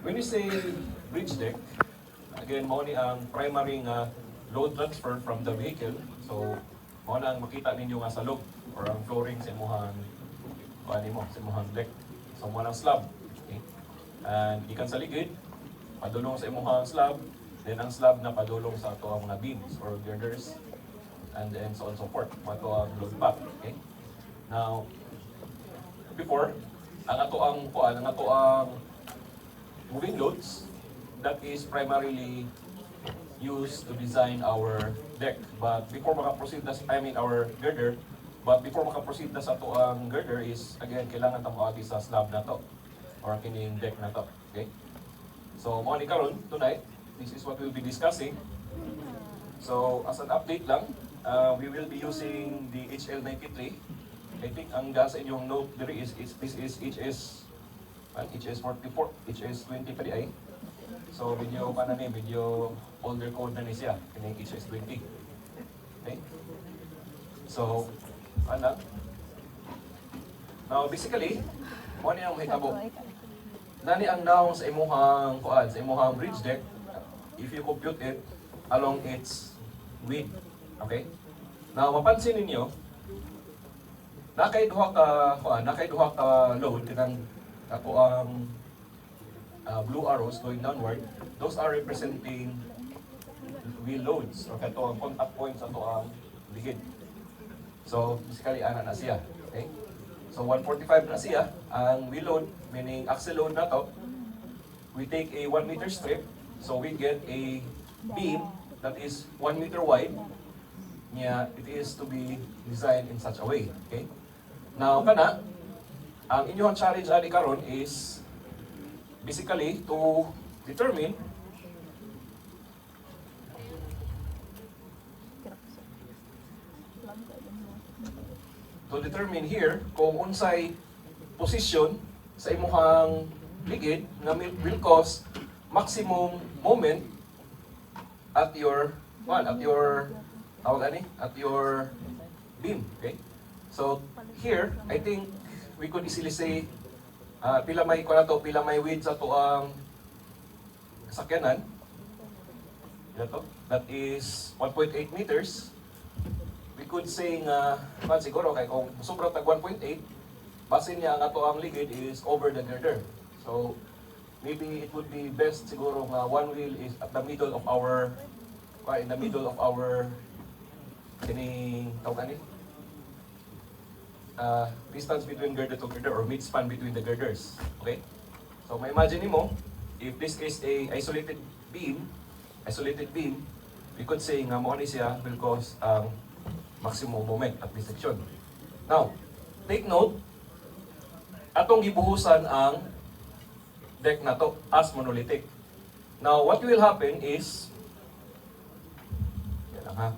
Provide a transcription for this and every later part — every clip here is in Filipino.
When you say bridge deck, again, mo ni ang primary nga load transfer from the vehicle. So, mo na ang makita ninyo nga sa loob or ang flooring sa imuhang sa imuhang deck. So, mo ng slab. Okay? And ikan sa ligid, padulong sa imuhang slab, then ang slab na padulong sa ato ang mga beams or girders, and then so on so forth, ato ang load pack. Okay? Now, before, ang ato ang moving loads, that is primarily used to design our deck. But before maka-proceed na, our girder, but before maka-proceed na sa ato ang girder is, again, kailangan tamo ati sa slab na to, or kining deck na to. Okay? So, mga ni karon tonight, this is what we'll be discussing. So, as an update lang, we will be using the HL93. I think ang sa inyong note there is this is HS44, HS20 So medyo medyo older code na ni siya, kining HS20. Okay? So, now basically, mo ni ang mahitabo. Nani ang naong sa imuhang bridge deck, if you compute it along its width. Okay? Now mapansin ninyo, nakay duha ka load kanang ato ang blue arrows going downward. Those are representing wheel loads or kato ang contact points ato ang ligid. So basically ana na siya. Okay? So 145 na siya ang wheel load, meaning axle load na to. We take a 1 meter strip, so we get a beam that is 1 meter wide. Yeah, it is to be designed in such a way. Okay? Now, ang inyong challenge ani karon is basically to determine here kung unsay position sa imuhang ligid nga will cause maximum moment at your beam. Okay? So here, I think we could easily say pila may width sa to ang sakyanan. Ito, that is 1.8 meters. We could say nga siguro kay kung sobra tag 1.8, basin niya ang ato ang ligid is over the girder. So maybe it would be best siguro nga one wheel is at the middle of our kining distance between girder to girder or midspan between the girders. Okay? So may imagine mo, if this is a isolated beam, we could say nga mo ni siya will cause ang maximum moment at this section. Now, take note, atong gibuhusan ang deck na to as monolithic. Now, what will happen is, yan lang ha.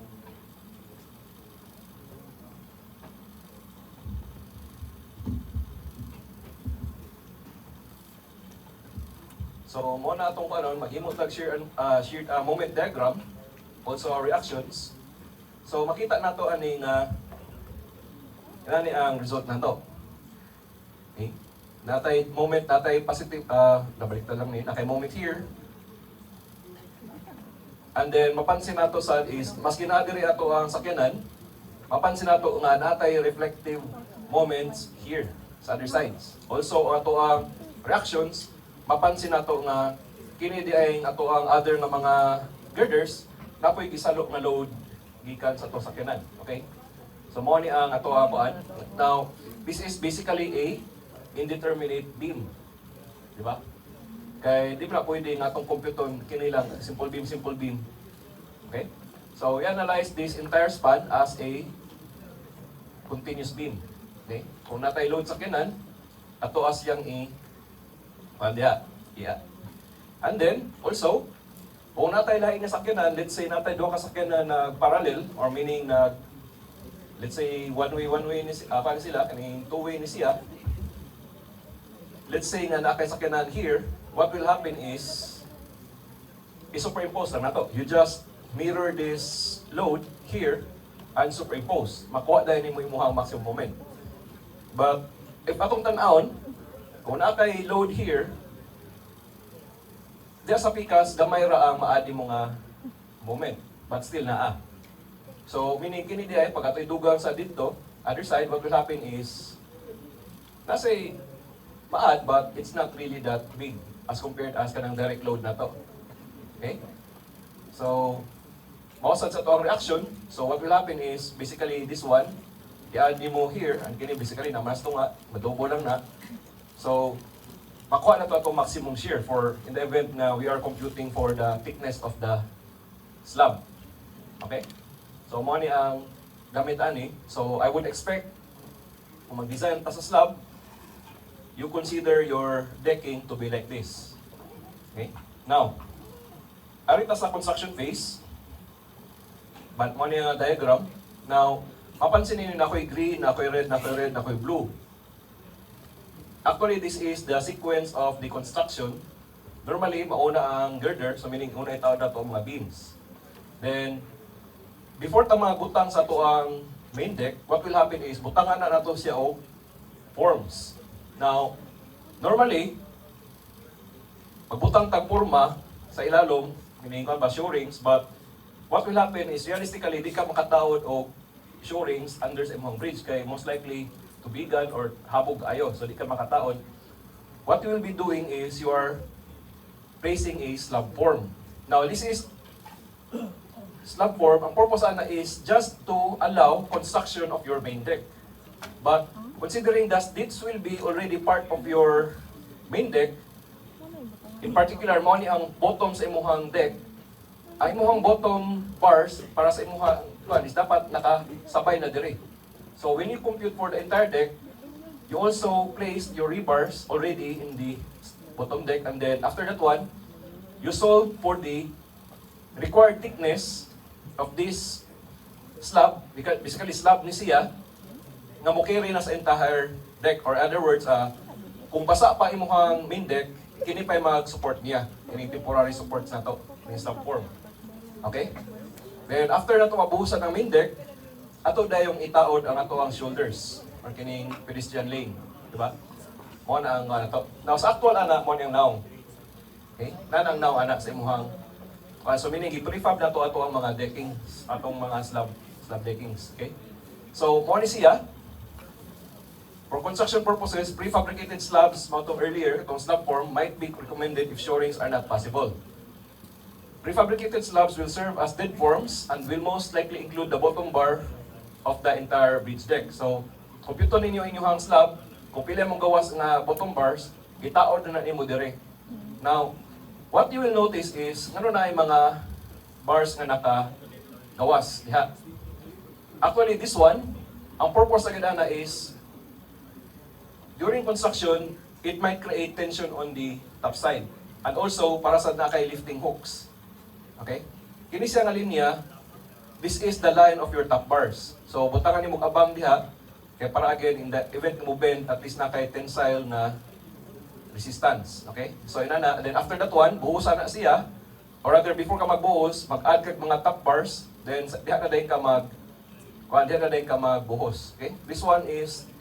So, mo na itong maghimot lang shear moment diagram, also reactions. So, makita na to ani ang result na to. Okay? Natay moment, natay positive, nabaliktad lang ni, natay moment here. And then, mapansin nato is, mas ginadiri ato ang sakyanan, mapansin nato nga natay reflective moments here, sa other sides. Also, ato ang reactions, mapansin nato nga kini di ay ato ang other nga mga girders napoy gisalok na load gikan sa to sakyanan. Okay? So mo ni ang ato ang kuan. Now, this is basically a indeterminate beam. Di ba? Kay di na pwede natong computon kini lang simple beam. Okay? So, we analyze this entire span as a continuous beam. Okay? Kung natay load sakyanan, ato as yang yeah. And then, also, kung natay laing nga sakyanan, let's say natay duha ka sakyanan na parallel, or meaning na, let's say, one way ni sila, kaning two-way ni siya, let's say nga nakay sakyanan here, what will happen is, superimpose lang nato. You just mirror this load here, and superimpose. Makuha dahil ni mo imuhang maximum moment. But, if atong tan-aon, kung nakay load here, diya sa pikas, gamay ra ang maadi mo nga moment, but still naa. So, meaning kini diya, pag ato'y dugang sa dito, other side, what will happen is, nasa maad, but it's not really that big as compared as kanang direct load na to. Okay? So, mausad sa to ang reaction. So, what will happen is, basically, this one, i-add mo here, and kini basically, namas to nga, madobo lang na. So, makuha na to itong maximum shear for in the event na we are computing for the thickness of the slab. Okay? So, mo ni ang gamit ani. So, I would expect, kung mag-design pa sa slab, you consider your decking to be like this. Okay? Now, arita sa construction phase, but mo ni ang diagram. Now, mapansin ninyo na ako'y green, na ako'y red, na ako'y red, na ako'y blue. Actually, this is the sequence of the construction. Normally, mauna ang girder, so meaning una itawag na ito mga beams. Then, before ta mga butang sa ito ang main deck, what will happen is, butangan na nato siya o forms. Now, normally, magbutang tag forma sa ilalom, meaning ba shorings, but what will happen is, realistically, di ka makataod o shorings under sa imong bridge, kay most likely, tubigan or habog ayo, so di ka makataon. What you will be doing is you are placing a slab form. Now, this is slab form. Ang purpose ana is just to allow construction of your main deck. But considering that this will be already part of your main deck, in particular, mo ni ang bottom sa imuhang deck, ay imuhang bottom bars para sa imuhang is dapat nakasabay na dire. So when you compute for the entire deck, you also place your rebars already in the bottom deck, and then after that one, you solve for the required thickness of this slab, because basically slab ni siya, nga mo carry na sa entire deck, or other words, kung basa pa imuhang main deck, kini pa mag-support niya, kini temporary supports na to, in slab form. Okay? Then after na to mabuhusan ng main deck, ato dayong itaod ang ato ang shoulders or kining pedestrian lane, di ba? Mo na ang to. Now sa actual ana mo nang now. Okay? Nanang now ana sa imuhang so meaning i-prefab na to ato ang mga deckings, atong mga slab deckings, okay? So mo ni siya for construction purposes, prefabricated slabs mo earlier, itong slab form might be recommended if shorings are not possible. Prefabricated slabs will serve as dead forms and will most likely include the bottom bar of the entire bridge deck. So, computo ninyo inyong slab, kung pila mong gawas nga bottom bars, itaod na nimo dire. Now, what you will notice is, ngano na ay mga bars nga naka-gawas diha. Actually, this one, ang purpose agad na is, during construction, it might create tension on the top side. And also, para sa nakay lifting hooks. Okay? Kini siya nga linya, this is the line of your top bars. So, butangan ni mo abang diha, kaya para again, in the event mo bend, at least na kay tensile na resistance. Okay? So, inana, then after that one, buhusan na siya, or rather, before ka magbuhos, mag-add ka mga top bars, then diha na din ka magbuhos. Okay? This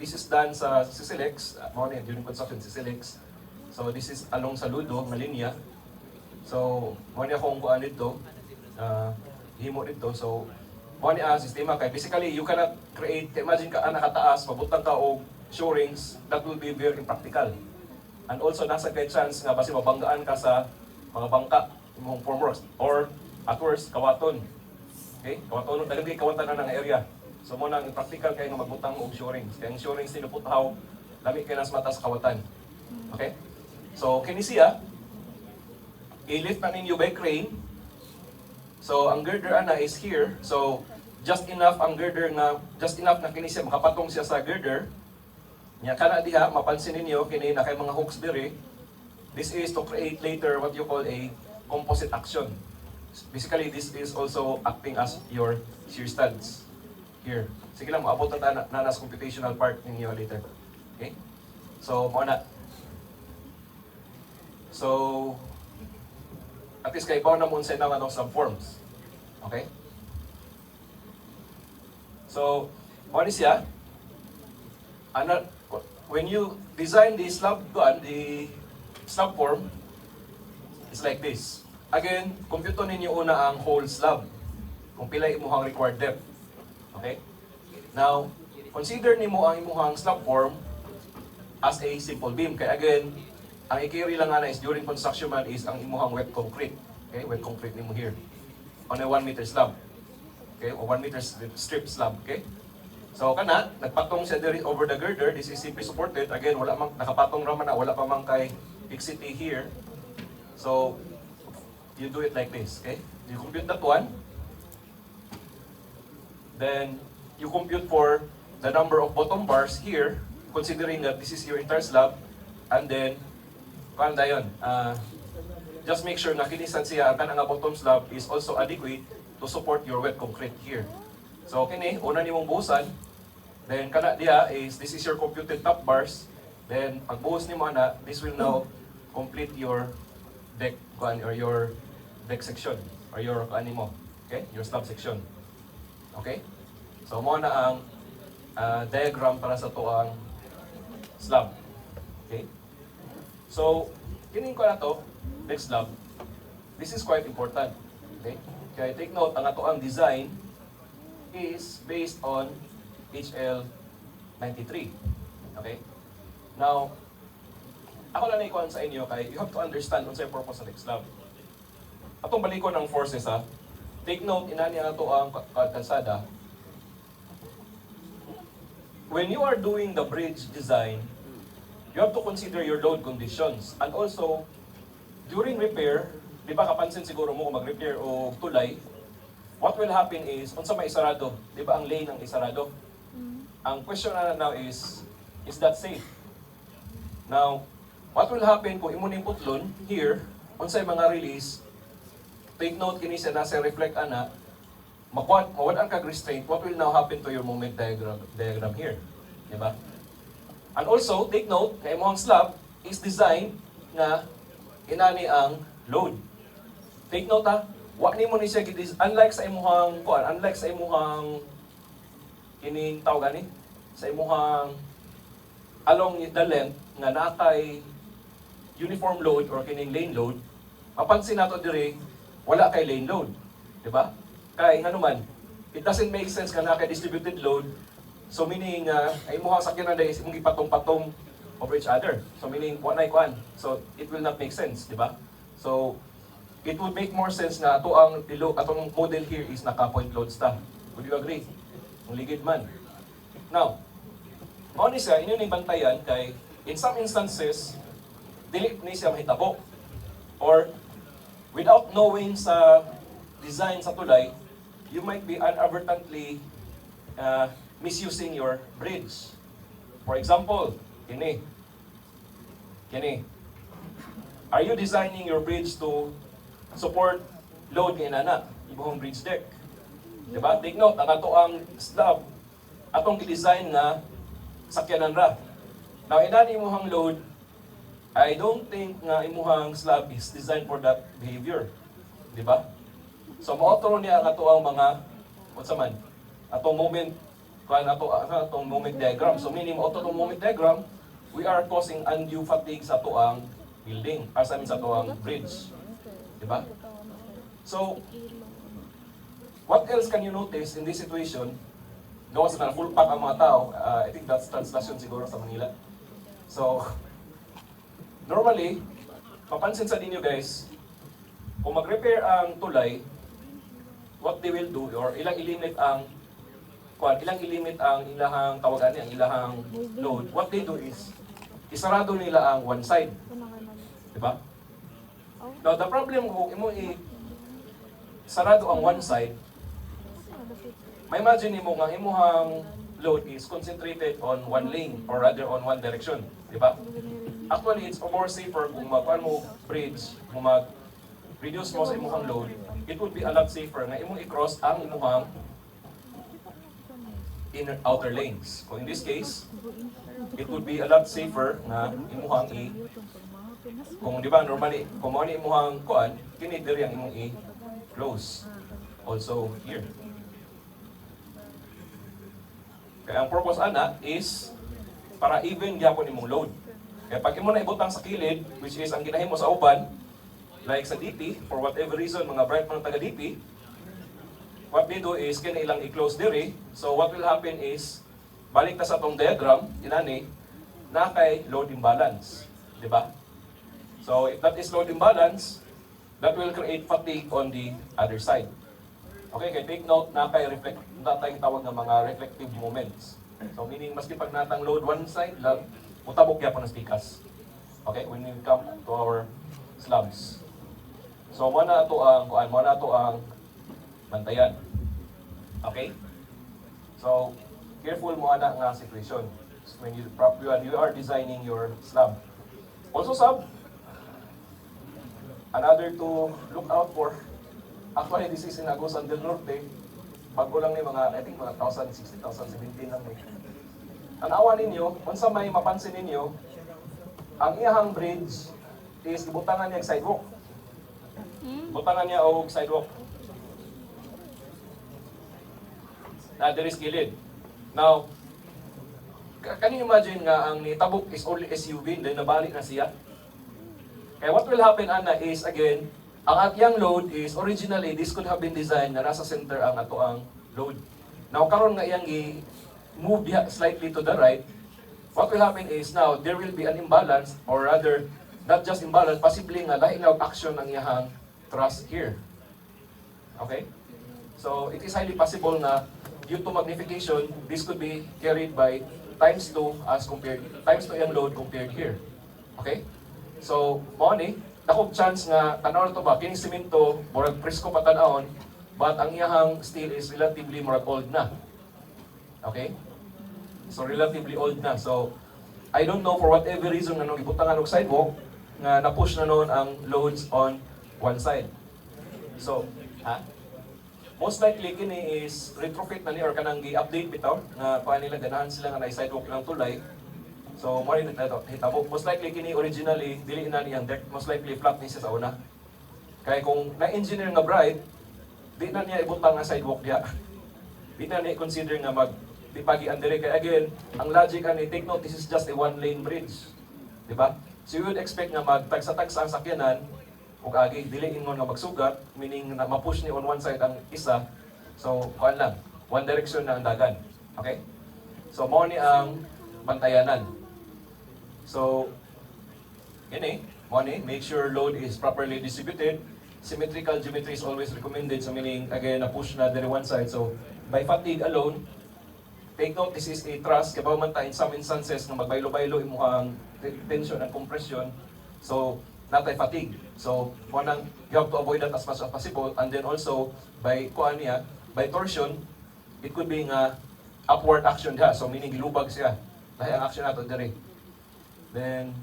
is done sa Sisilex, during construction, Sisilex. So, this is along sa Ludo, na linya. So, mo niya kung kuan dito, himo dito. So, mo niya sistema kay basically you cannot create, imagine ka nakataas, mabutang ka og shorings, that will be very impractical. And also nasa kay chance nga basi mabanggaan ka sa mga bangka imong formworks or at worst kawaton. Okay? Kawaton daghan kay kawatan na ng area. So mo nang impractical kay nga magbutang og shorings. Kay ang shorings tinuputaw lami kay nas matas kawatan. Okay? So kini siya i-lift na ninyo by crane. So, ang girder ana is here. So, just enough na kini siya, makapatong siya sa girder. Nya kana diha, mapansin ninyo, kini na kay mga hooks dire. This is to create later what you call a composite action. Basically, this is also acting as your shear studs. Here. Sige lang, maabot na nas computational part ninyo later. Okay? So, muna. So, at least kay na mo sa some forms. Okay? So, what is siya? When you design the slab form, is like this. Again, compute ninyo una ang whole slab. Kung pila imuhang required depth. Okay? Now, consider nimo ang imuhang slab form as a simple beam. Kaya again, ang i-carry lang ana is during construction man is ang imuhang wet concrete. Okay? Wet concrete nimo here. On a 1 meter slab. Okay? O 1 meter strip slab. Okay? So kana, nagpatong siya diri over the girder. This is simply supported. Again, wala mang nakapatong raman na, wala pa mang kay fixity here. So you do it like this, okay? You compute that one. Then you compute for the number of bottom bars here, considering that this is your entire slab. And then kanda yun, just make sure na kinisan siya ang kanang bottom slab is also adequate to support your wet concrete here. So kini, una nimong buhusan. Then kana diya is, this is your computed top bars. Then pagbuhos nimo ana, this will now complete your deck or your deck section or your nimo, okay? Your slab section. Okay? So mo na ang diagram para sa tuang slab. Okay? So kining ko na to, next slab. This is quite important. Okay? Kaya take note, ang atoang design is based on HL 93. Okay? Now, ako lang na sa inyo kay you have to understand unsay purpose ng slab. Atong balikon ng forces ha. Take note, inani ang ito ang kalsada. When you are doing the bridge design, you have to consider your load conditions. And also, during repair, di ba kapansin siguro mo kung mag-repair o tulay, what will happen is, unsa may isarado, di ba ang lane ang isarado? Ang question na now is that safe? Now, what will happen kung imo ning putlon here, unsay mga release, take note kini sa nasa reflect ana, mawad ang kag-restraint, what will now happen to your moment diagram here? Diba? And also, take note, na imong slab is designed nga inani ang load. Take note ha, wa nimo ni siya unlike sa imong unlike sa imong kining tawag gani sa imong along the length nga nakay uniform load or kining lane load, mapansin nato dire wala kay lane load, di ba? Kay nganuman, it doesn't make sense nga nakay distributed load. So meaning ay imong sakyanan dai imong ipatong-patong over each other. So meaning one ay kuan. So it will not make sense, di ba? So it would make more sense na ato ang atong model here is naka-point load ta. Would you agree? Ang ligid man. Now, mao ni siya inyo ning bantayan kay in some instances dili ni siya mahitabo or without knowing sa design sa tulay, you might be inadvertently misusing your bridge. For example, kini. Are you designing your bridge to support load kay nana ibuhong bridge deck? Diba? Take note, ang ato ang slab atong i-design na sakyanan ra. Now, inani imuhang load, I don't think nga imuhang slab is designed for that behavior. Diba? So, maotro niya ang ato ang mga, what's man, atong moment, atong moment diagram. So, meaning, maotro itong moment diagram, we are causing undue fatigue sa ato ang building, as I mean sa ato ang bridge. Diba? So, what else can you notice in this situation? Gawa sa full pack ang mga tao, I think that's translation siguro sa Manila. So, normally, papansin sa ninyo guys, kung mag-repair ang tulay, what they will do, or ilang ilimit ang ilahang tawagan niya, ang ilahang load, what they do is, isarado nila ang one side. Diba? Now, the problem kung imo sarado ang one side, may imagine mo nga imuhang load is concentrated on one lane or rather on one direction, di ba? Actually, it's more safer kung magkuhan mo bridge, kung mag-reduce mo sa imuhang load, it would be a lot safer nga imong i-cross ang imuhang inner outer lanes. Kung in this case, it would be a lot safer nga imuhang kung di ba normally kung mo ni imuhang kuan, kini diri ang imong close also here. Kaya ang purpose ana is para even gyapon imong load. Kaya pag imo na ibutang sa kilid, which is ang ginahimo sa uban, like sa DP, for whatever reason, mga bright mga taga DP, what they do is, kinailang i-close diri. So what will happen is, balik ta sa itong diagram, inani, na kay load imbalance. Di ba? So if that is load imbalance, that will create fatigue on the other side. Okay, kaya take note na kay natay tawag ng mga reflective moments. So meaning, maski pag natang load one side lang, mutabok yapon ang stikas. Okay, when we come to our slabs. So mo na to ang bantayan. Okay? So, careful mo ana nga situation when you are designing your slab. Also sub, another to look out for, actually this is in Agusan del Norte, bago lang ni mga, I think mga 2016, 2017 lang ni. Tanawa ninyo, kung sa may mapansin ninyo, ang iyahang bridge is ibutangan niya sidewalk. Butangan niya og sidewalk. Na there is gilid. Now, can you imagine nga ang nitabok is only SUV, then nabalik na siya? Kaya what will happen, Ana, is again, ang akyang load is originally, this could have been designed na nasa center ang ato ang load. Now, karon nga iyang i-move slightly to the right, what will happen is now, there will be an imbalance, or rather, not just imbalance, possibly nga lahi na action ng iyahang thrust here. Okay? So, it is highly possible na due to magnification, this could be carried by times 2 as compared, times 2 yung load compared here. Okay? So, mo ni, dakog chance nga, tanaw na to ba, kining simento, murag presko pa tanahon, but ang iyahang steel is relatively murag old na. Okay? So, relatively old na. So, I don't know for whatever reason nga nung ibutangan og sidewalk, nga na-push na noon ang loads on one side. So, most likely kini is retrofit na ni or kanang gi-update bitaw nga paano nila ganahan sila nga na-sidewalk ng tulay. So mo rin ito hitabo. Most likely kini originally dili na niyang deck, most likely flat ni siya sa una. Kaya kung na-engineer nga bright, di na niya ibutang nga sidewalk diha. Di na niya consider nga di pagian dire kay again, ang logic ani take note, this is just a one lane bridge. Di ba? So you would expect nga magtagsa-tagsa ang sakyanan ug agi dili ingon nga magsugat, meaning na ma-push ni on one side ang isa. So kuan lang, one direction na ang dagan. Okay? So mo ni ang bantayanan. So mo ni make sure load is properly distributed. Symmetrical geometry is always recommended, so meaning again na push na dari one side. So by fatigue alone, take note, this is a thrust. Kaya man ta in some instances na magbaylo-baylo imuhang tension and compression. So natay fatigue. So, you have to avoid that as much as possible. And then also, by torsion, it could be nga upward action diha. So, meaning gilubag siya. Dahil ang action nato diri. Then,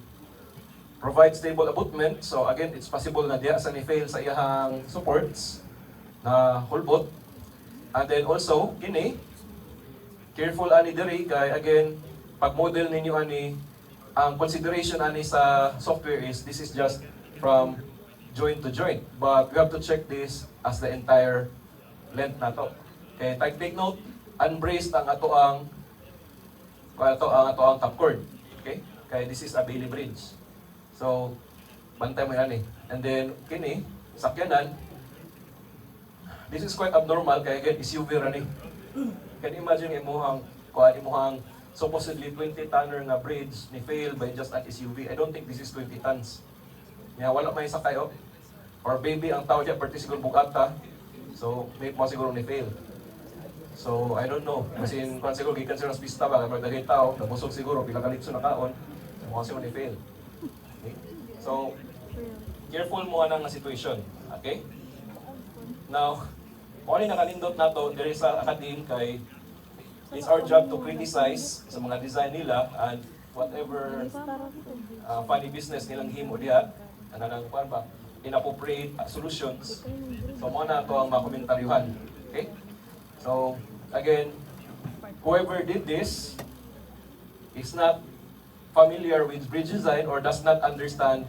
provide stable abutment. So, again, it's possible na diha sa ni-fail sa iyahang supports na hulbot. And then also, kini, careful ani diri kay again, pag model ninyo ani, ang consideration ani sa software is this is just from joint to joint, but we have to check this as the entire length na to. Okay, take note, unbraced ang ato ang top chord. Okay? Kaya this is a Bailey bridge. So, bantay mo yan eh. And then, kini, sakyanan, this is quite abnormal kaya again, SUV rin eh. Can you imagine imuhang supposedly 20-tonner nga bridge ni fail by just an SUV. I don't think this is 20 tons. Nga wala may sakay oh. Or maybe ang tao diya perti siguro bugata. So may mo siguro ni fail. So I don't know. Kasi kung siguro gikan sila sa pista ba kapag dagay tao, nabusog siguro pila ka litso na kaon, mo siguro ni fail. Okay? So careful mo anang situation. Okay? Now, mo ni nakalindot nato diri sa academe kay it's our job to criticize sa mga design nila and whatever funny business nilang himo diha, anang kuan ba, inappropriate solutions. So mo na to ang makomentaryuhan. Okay? So again, whoever did this is not familiar with bridge design or does not understand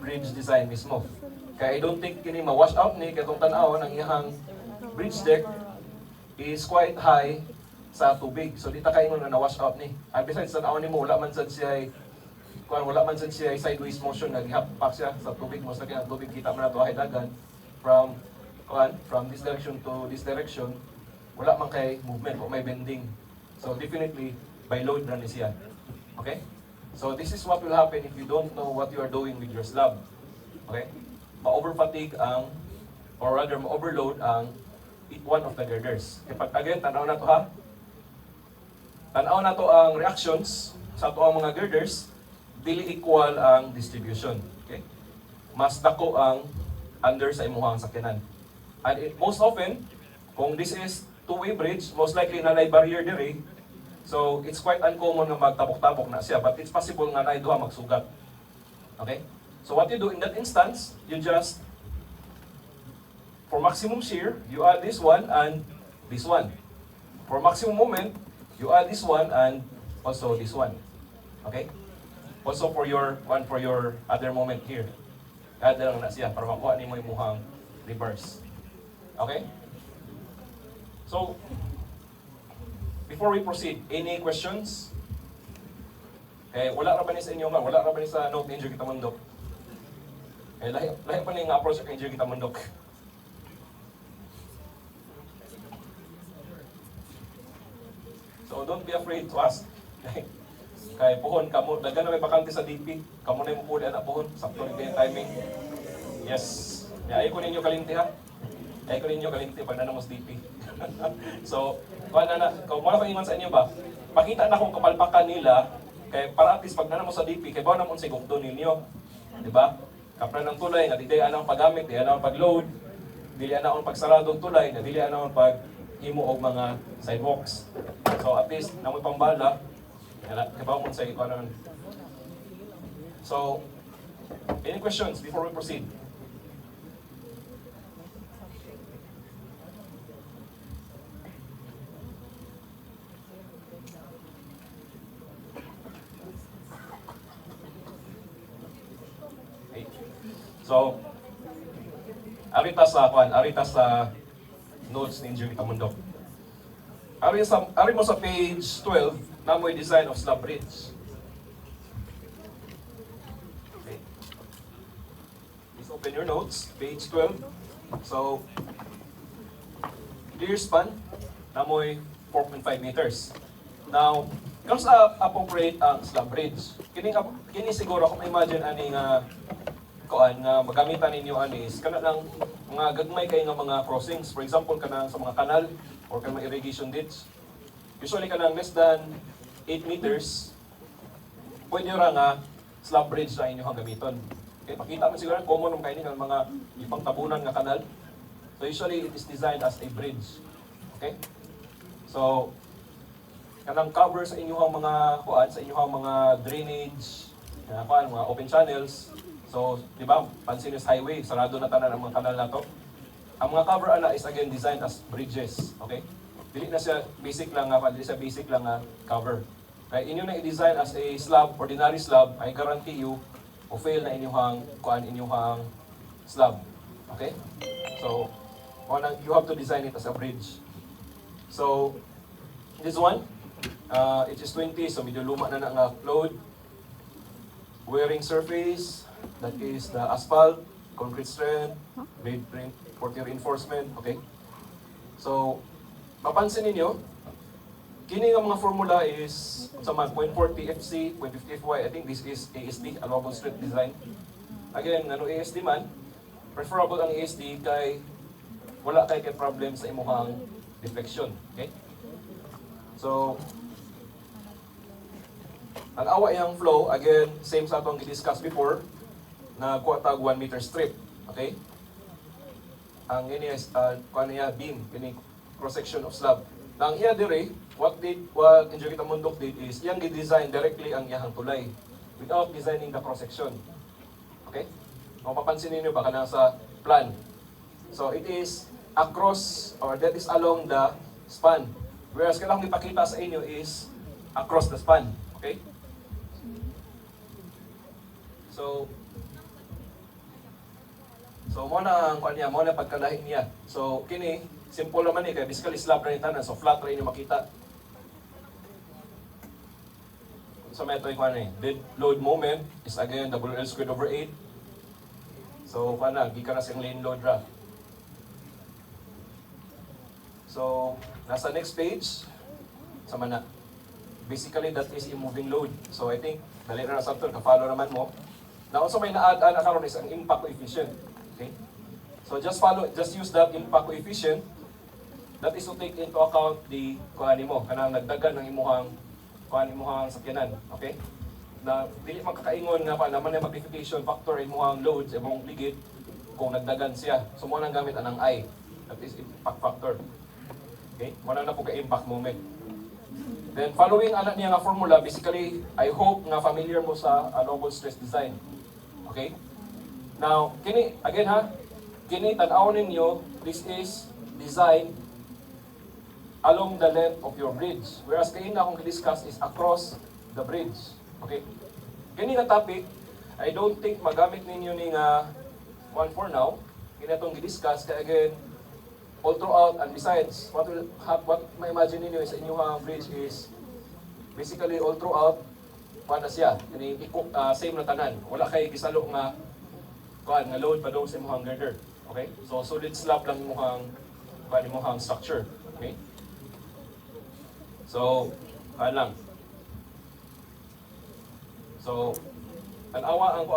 bridge design mismo. Kaya I don't think kini ma-wash out ni katong tan-awon ang iyang bridge deck is quite high sa tubig. So di ta kaingon na na-wash out ni. And besides, tan-awon nimo wala man sad siya kung wala man sad siya sideways motion, naghihapak siya sa tubig, mas lagi ang tubig, kita mo na ito ay dagan, from this direction to this direction, wala man kay movement o may bending. So definitely, by load na ni siya. Okay? So this is what will happen if you don't know what you are doing with your slab. Okay? Ma-overfatigue ang, or rather ma-overload ang one of the girders. Kapag again, tanaw na to ha. Tanaw na to ang reactions sa to ang mga girders, dili equal ang distribution. Okay? Mas dako ang under sa imuhang sakyanan. And most often, kung this is two-way bridge, most likely na may barrier dire. So, it's quite uncommon na magtabok-tabok na siya, but it's possible nga na duha magsugat. Okay? So, what you do in that instance, you just, for maximum shear, you add this one and this one. For maximum moment, you add this one and also this one. Okay? Also for your other moment here. Add na lang na siya para makuha ni mo yung muhang reverse. Okay? So, before we proceed, any questions? Wala ra ba ni sa inyo nga? Wala ra ba ni sa note ni Engineer Kitamundok? Lahi pa ni nga approach kay Engineer Kitamundok. So, don't be afraid to ask. Kay puhon, kamo, daghan na may bakante sa DP. Kamo na yung mupuli na puhon. Sakto rin kayo timing. Yes. Ay ko ninyo kalinti ha. Ay ko ninyo kalinti pag nanamos DP. So, kung wala pang iman sa inyo ba, pakita na kung kapalpakan nila, kay para at least pag nanamos sa DP, kay bawa namon si gukdo ninyo. Diba? Kapra ng tulay, nga di anang paggamit, di anang pag-load, dili anang pagsaradong tulay, na dili anang pag-himo og mga sidewalks. So, at least, namoy pambala, kabaw mo sa ikaw. So, any questions before we proceed? Okay. So, arita sa notes ni Engineer Kitamundok. Ari mo sa page 12, namoy design of slab bridge. Okay. Please open your notes, page 12. So, clear span, namoy 4.5 meters. Now, kung sa appropriate ang slab bridge, kini siguro kung imagine ani nga nga magamitan ninyo ani is kana lang mga gagmay kay nga mga crossings. For example, kanang sa mga kanal or kanang irrigation ditch. Usually kanang less than 8 meters, pwede ra nga slab bridge na inyong gamiton. Okay, pakita mo siguro common ng kainin ng mga ipang tabunan nga kanal. So usually it is designed as a bridge. Okay? So kanang cover sa inyong mga sa inyong mga drainage, mga open channels. So, di ba, pansin is highway, sarado na tanan ang mga kanal na to. Ang mga cover ana is again designed as bridges, okay? Dili na siya basic lang nga cover. Kaya inyo na i-design as a slab, ordinary slab, I guarantee you, o fail na inyong slab. Okay? So, you have to design it as a bridge. So, this one, it is 20, so medyo luma na nga load. Wearing surface, that is the asphalt, concrete strength, grade 40 reinforcement, okay? So, mapansin ninyo, kini nga mga formula is sa 0.40 FC, 0.50 FY, I think this is ASD, allowable strength design. Again, ASD man, preferable ang ASD kay wala kay problem sa imuhang deflection, okay? So, ang awa iyang flow, again, same sa itong i-discuss before, na kuwatag 1 meter strip, okay? Ang ini is, beam, ini cross-section of slab. Na ang iya dire, what Engineer Kitamundok did is, iyang i-design directly ang iyang tulay, without designing the cross-section. Okay? Kung papansin ninyo, baka nasa plan. So, it is across, or that is along the span. Whereas, kailangan ipakita sa inyo is, across the span. Okay? So mo na ang kanya, mo na pagkalahin niya. So kini simple naman ni kay basically slab ra ni tanan, so flat ra inyo makita. So may ito yung dead load moment is again WL squared over 8. So gikan na siyang lane load ra. So nasa next page sama na. Basically that is a moving load. So I think dali na sa to ka-follow naman mo. Now also may na-add na karon is ang impact coefficient. Okay? So just use that impact coefficient. That is to take into account the mo, kanang nagdagan ng imuhang sakyanan, okay? Na dili makakaingon nga pa naman yung magnification factor imuhang loads imong ligid kung nagdagan siya. So mo nang gamit anang I. That is impact factor. Okay? Mo na po ka impact moment. Then following anak niya nga formula, basically I hope nga familiar mo sa local stress design. Okay? Now, kini again kini tan-awon ninyo, this is design along the length of your bridge. Whereas kayo na akong discuss is across the bridge. Okay? Kini nga topic, I don't think magamit ninyo ni nga one for now. Kini itong i-discuss, kaya again, all throughout and besides, what may imagine ninyo sa inyong bridge is basically all throughout, na siya. Kini same na tanan. Wala kay gisalo nga load pa doon sa imuhang girder. Okay? So solid slab lang imuhang structure. Okay? So, lang. So, tanawa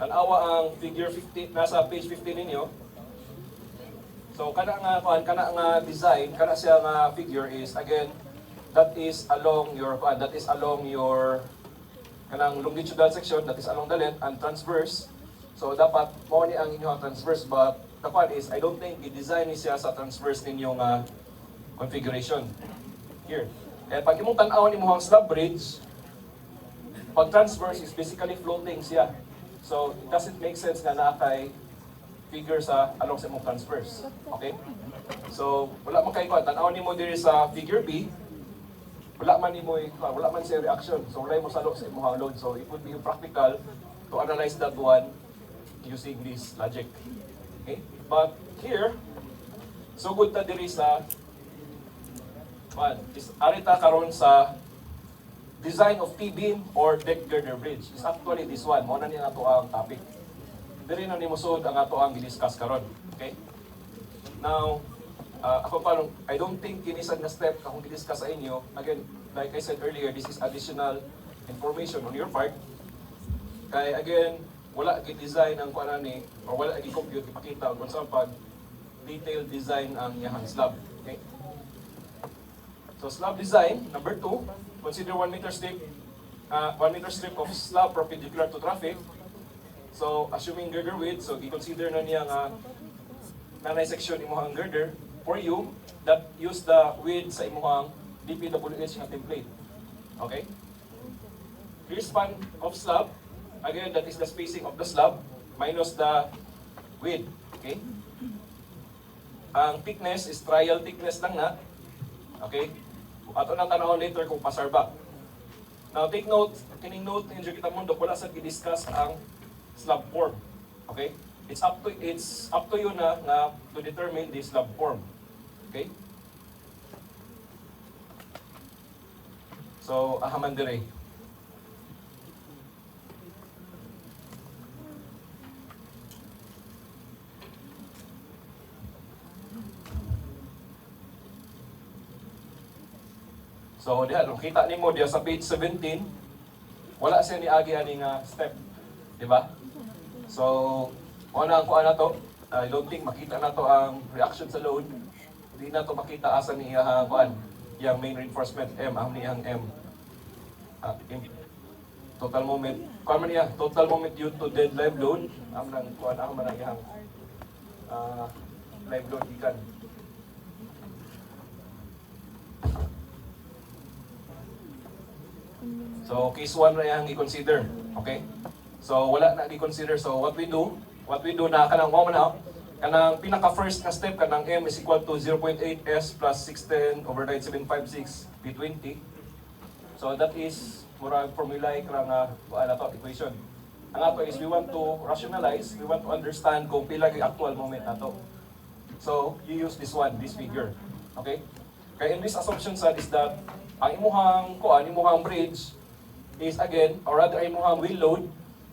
ang figure 15, nasa page 15 ninyo. So, kana nga design, kana siya nga figure is, again, that is along your kanang longitudinal section, that is along the length, and transverse. So, dapat, mo ni ang inyong transverse, but the point is, I don't think i-design ni siya sa transverse ninyong configuration. Here. Kaya pag imong tan-awon imong slab bridge, pag transverse is basically floating siya. So it doesn't make sense nga naa kay figure sa along sa imong transverse. Okay? So wala man kay tan-awon nimo diri sa figure B, wala man siya reaction. So wala mo salo sa imong load. So it would be impractical to analyze that one using this logic. Okay? But here, so good ta diri sa arita karon sa design of T-beam or deck girder bridge. Is actually this one. Mo na niya ato ang topic. Diri na nimo sud ang ato ang i-discuss karon. Okay? Now, I don't think kinisad na step akong i-discuss sa inyo. Again, like I said earlier, this is additional information on your part. Kaya again, wala gi-design ang ni or wala gi-compute ipakita kung saan pag detailed design ang iyang slab. Okay? So slab design, number 2, consider 1 meter strip of slab perpendicular to traffic. So assuming girder width, so i-consider na niya nga nanay section imuhang girder for you that use the width sa imuhang DPWH nga template. Okay? Clear span of slab, again that is the spacing of the slab minus the width. Okay? Ang thickness is trial thickness lang na. Okay? Ato nang tanawon later kung pasar ba. Now take note, kining note ninyo kita mundo wala sa i-discuss ang slab form. Okay? It's up to you na to determine the slab form. Okay? So ahaman dire. So diha kita nimo diha sa page 17 wala siya niagi ani nga step, di ba? So una ang kuan nato, I don't think makita nato ang reaction sa load. Di na to makita asa ni iyang kuan, yang main reinforcement M ang niyang M. Total moment, kuan man niya, total moment due to dead live load, ang nang kuan ang man iyang live load ikan. So case 1 na yang i-consider, okay? So wala na i-consider. So what we do na kanang kanang pinaka first na step kanang M is equal to 0.8s plus 610 over 9756 P20. So that is murag formula kanang equation. Ang ato is we want to rationalize, we want to understand kung pila gyud actual moment nato. So you use this figure. Okay? Kaya in this assumption sad is that ang imuhang bridge is again, or rather ay imuhang wheel load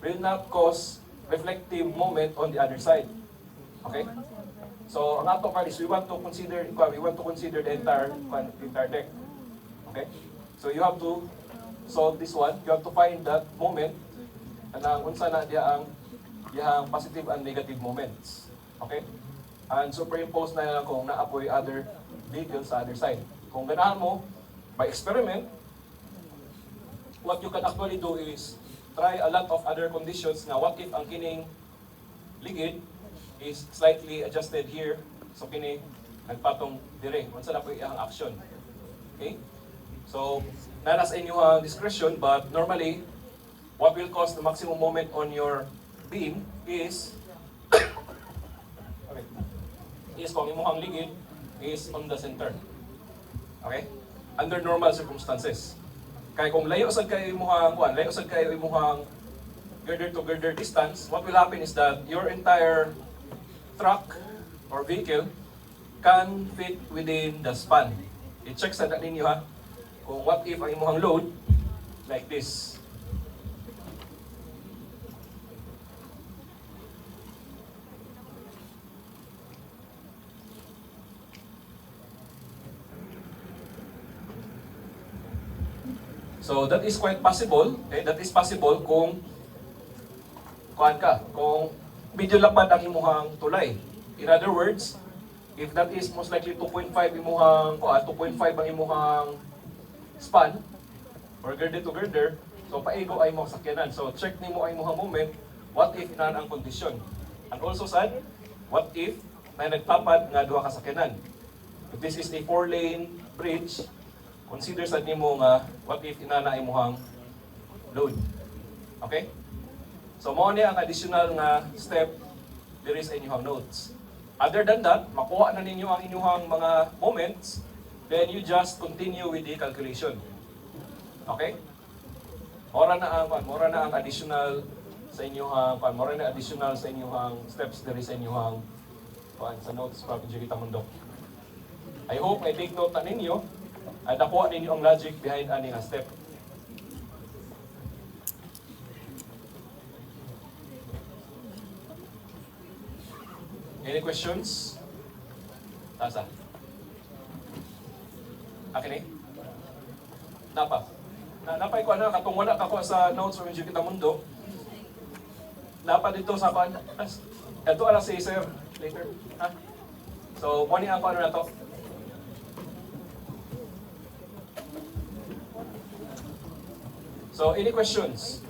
will not cause reflective moment on the other side. Okay? So ang ato card is we want to consider the entire deck. Okay? So you have to solve this one. You have to find that moment na unsa na diya ang positive and negative moments. Okay? And superimpose na lang kung naapoy other vehicles sa other side. Kung ganahan mo, by experiment, what you can actually do is try a lot of other conditions na what if ang kining ligid is slightly adjusted here, so kini nagpatong dire, unsa na po iyang action. Okay? So, nana sa inyong discretion, but normally, what will cause the maximum moment on your beam is okay, is kung imuhang ligid is on the center. Okay? Under normal circumstances. Kaya kung layo sad kayo imuhang girder to girder distance, what will happen is that your entire truck or vehicle can fit within the span. I-check sa ninyo ha, kung what if ang imuhang load like this. So that is quite possible. Okay? That is possible kung medyo lapad ang imuhang tulay. In other words, if that is most likely 2.5 ang imuhang span or girder to girder, so paigo ay mo sakyanan. So check nimo ay imuhang moment, what if inan ang kondisyon. And also sad, what if may nagpapad nga duha ka sakyanan. If this is a 4-lane bridge, consider sad nimo nga what if inana imuhang load. Okay? So mo ni ang additional nga step there is inyong notes. Other than that, makuha na ninyo ang inyong mga moments, then you just continue with the calculation. Okay? Mora na ang additional sa inyong steps there is inyong sa notes para kita mundok. I hope I take note na ninyo at nakuha ninyo ang logic behind ani nga step. Any questions? Tasa? Akin eh? Napa? Napay ko na, katong wala kako sa notes o medyo kita mundo. Napa dito sa kan. Ito alas si sir later. Ha? So, mo ni ang ano na to? So, any questions?